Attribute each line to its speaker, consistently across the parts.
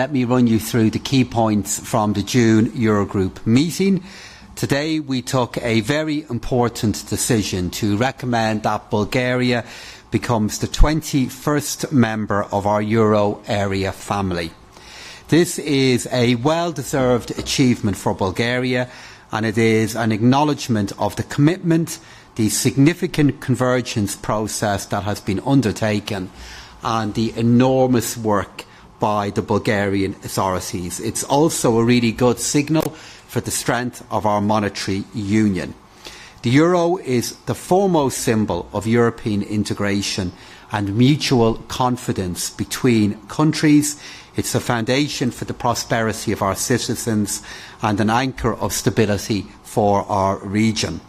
Speaker 1: Let me run you through the key points from the June Eurogroup meeting. Today we took a very important decision to recommend that Bulgaria becomes the 21st member of our euro area family. This is a well-deserved achievement for Bulgaria, and it is an acknowledgement of the commitment, the significant convergence process that has been undertaken, and the enormous work by the Bulgarian authorities. It's also a really good signal for the strength of our monetary union. The euro is the foremost symbol of European integration and mutual confidence between countries. It's a foundation for the prosperity of our citizens and an anchor of stability for our region.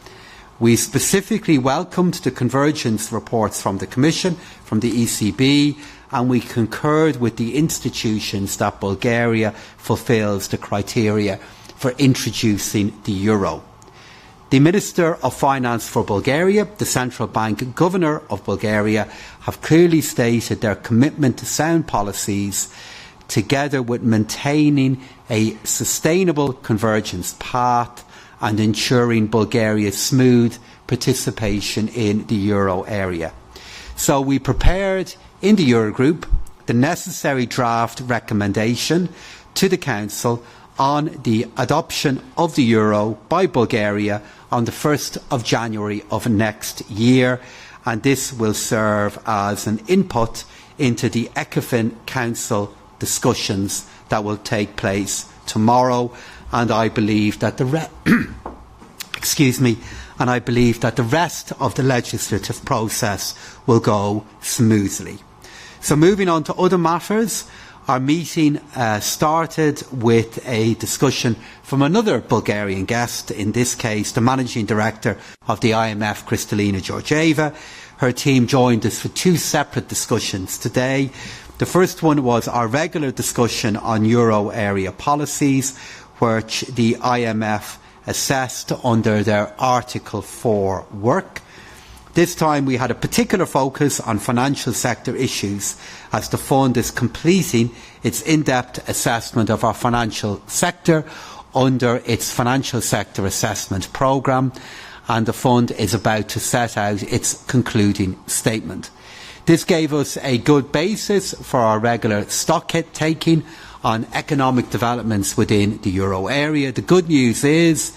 Speaker 1: We specifically welcomed the convergence reports from the Commission, from the ECB, and we concurred with the institutions that Bulgaria fulfils the criteria for introducing the euro. The Minister of Finance for Bulgaria, the Central Bank Governor of Bulgaria, have clearly stated their commitment to sound policies, together with maintaining a sustainable convergence path and ensuring Bulgaria's smooth participation in the euro area. So we prepared in the Eurogroup the necessary draft recommendation to the Council on the adoption of the euro by Bulgaria on the 1st of January of next year, and this will serve as an input into the ECOFIN Council discussions that will take place tomorrow, and I believe that the rest of the legislative process will go smoothly. So moving on to other matters, our meeting started with a discussion from another Bulgarian guest, in this case the Managing Director of the IMF, Kristalina Georgieva. Her team joined us for two separate discussions today. The first one was our regular discussion on euro area policies, which the IMF assessed under their Article 4 work. This time we had a particular focus on financial sector issues, as the fund is completing its in-depth assessment of our financial sector under its financial sector assessment programme, and the fund is about to set out its concluding statement. This gave us a good basis for our regular stock taking on economic developments within the euro area. The good news is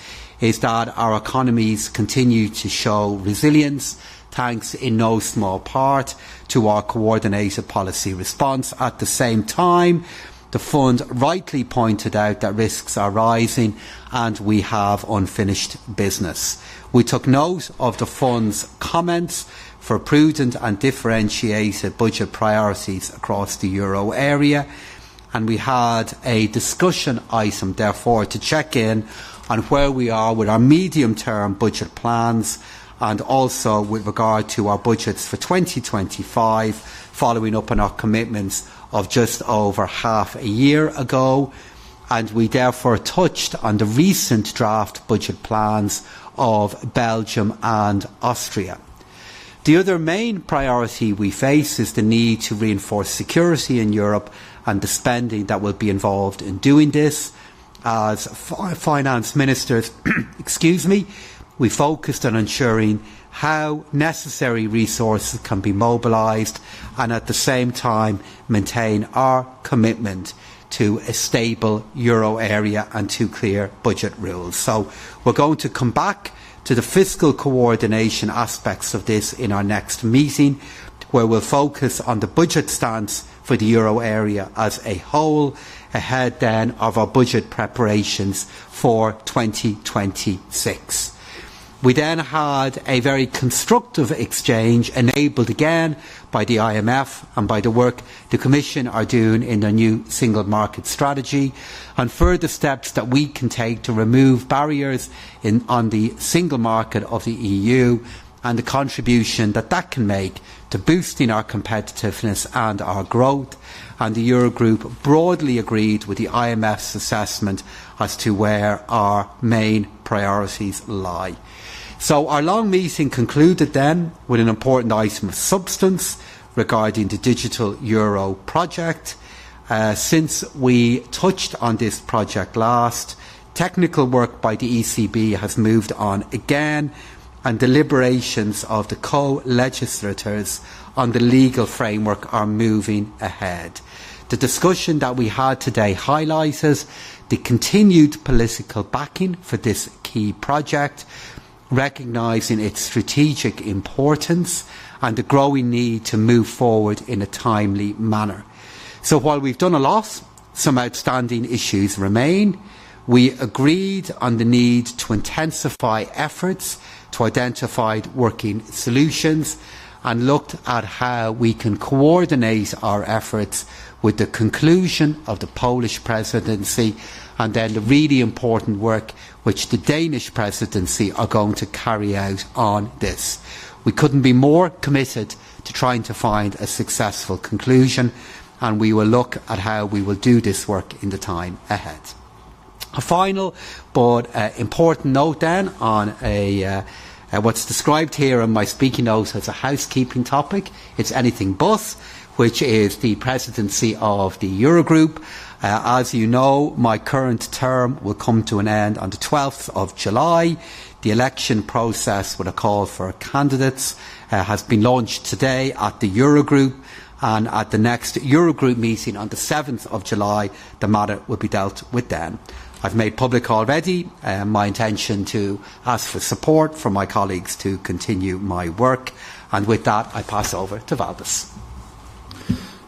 Speaker 1: that our economies continue to show resilience, thanks in no small part to our coordinated policy response. At the same time, the fund rightly pointed out that risks are rising and we have unfinished business. We took note of the fund's comments for prudent and differentiated budget priorities across the euro area, and we had a discussion item, therefore, to check in on where we are with our medium-term budget plans, and also with regard to our budgets for 2025, following up on our commitments of just over half a year ago. And we therefore touched on the recent draft budget plans of Belgium and Austria. The other main priority we face is the need to reinforce security in Europe and the spending that will be involved in doing this. As finance ministers, we focused on ensuring how necessary resources can be mobilised and at the same time maintain our commitment to a stable euro area and to clear budget rules. So we're going to come back to the fiscal coordination aspects of this in our next meeting, where we'll focus on the budget stance for the euro area as a whole, ahead then of our budget preparations for 2026. We then had a very constructive exchange, enabled again by the IMF and by the work the Commission are doing in their new single market strategy, on further steps that we can take to remove barriers on the single market of the EU, and the contribution that can make to boosting our competitiveness and our growth. And the Eurogroup broadly agreed with the IMF's assessment as to where our main priorities lie. So our long meeting concluded then with an important item of substance regarding the digital euro project. Since we touched on this project last, technical work by the ECB has moved on again, and deliberations of the co-legislators on the legal framework are moving ahead. The discussion that we had today highlighted the continued political backing for this key project, recognising its strategic importance and the growing need to move forward in a timely manner. So while we've done a lot, some outstanding issues remain. We agreed on the need to intensify efforts to identify working solutions and looked at how we can coordinate our efforts with the conclusion of the Polish presidency and then the really important work which the Danish presidency are going to carry out on this. We couldn't be more committed to trying to find a successful conclusion, and we will look at how we will do this work in the time ahead. A final but important note then on what's described here in my speaking notes as a housekeeping topic. It's anything but, which is the presidency of the Eurogroup. As you know, my current term will come to an end on the 12th of July. The election process with a call for candidates has been launched today at the Eurogroup, and at the next Eurogroup meeting on the 7th of July, the matter will be dealt with then. I've made public already my intention to ask for support from my colleagues to continue my work, and with that I pass over to Valdis.